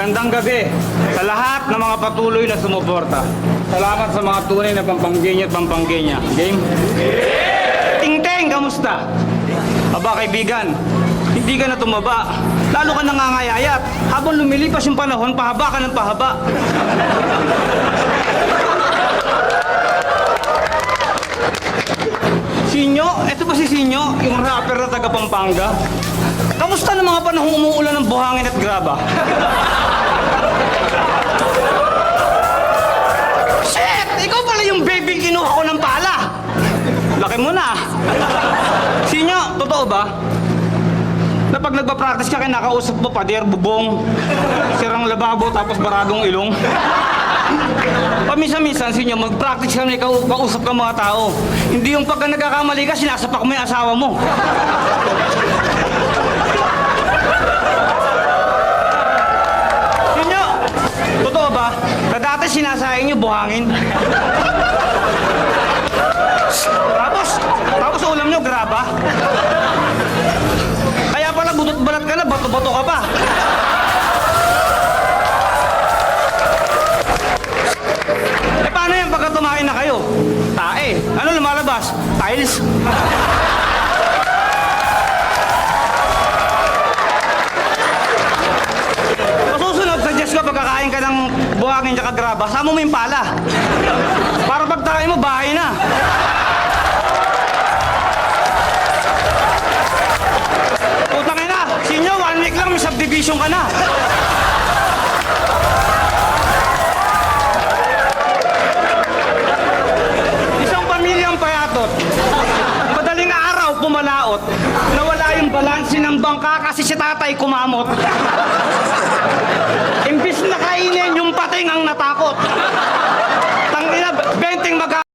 Magandang gabi sa lahat ng mga patuloy na sumuporta. Salamat sa mga tunay na Pampanggenyo at Pampanggenyo. Game? Ting-teng, kamusta? Aba kaibigan, hindi ka na tumaba. Lalo ka nangangayayat. Habang lumilipas yung panahon, pahaba ka ng pahaba. Sinyo? Ito ba si Sinyo? Yung rapper na taga Pampanga? Kamusta ng mga panahong umuulan ng buhangin at graba? Shit! Ikaw pala yung baby kinuha ko ng pala! Laki mo na! Sinyo, totoo ba? Na pag nagpa-practice ka, kinakausap mo pader, bubong, sirang lababo, tapos baradong ilong? Paminsan-minsan, Sinyo, mag-practice kami, kausap ka mga tao. Hindi yung pagka nagkakamali ka, sinasapak mo yung asawa mo. Sinyo, totoo ba? Na dati sinasayang niyo buhangin? Tapos ulam niyo, graba? Kaya pala butot-balat ka na, bato-bato ka pa. Eh paano yan pagka tumain na kayo? Tae. Ano lumalabas? Tiles? Masusunod, suggest ko pagkakain ka ng buhangin tsaka graba, sama mo yung pala. Para pagtakin mo, bahay na. Putang ina, Sinyo, 1 week lang may subdivision ka na. Isang pamilyang payatot, madaling araw pumalaot, nawala yung balanse ng bangka kasi si tatay kumamot. Imbis na kainin yung pating ang natakot. Tangina, 20 mag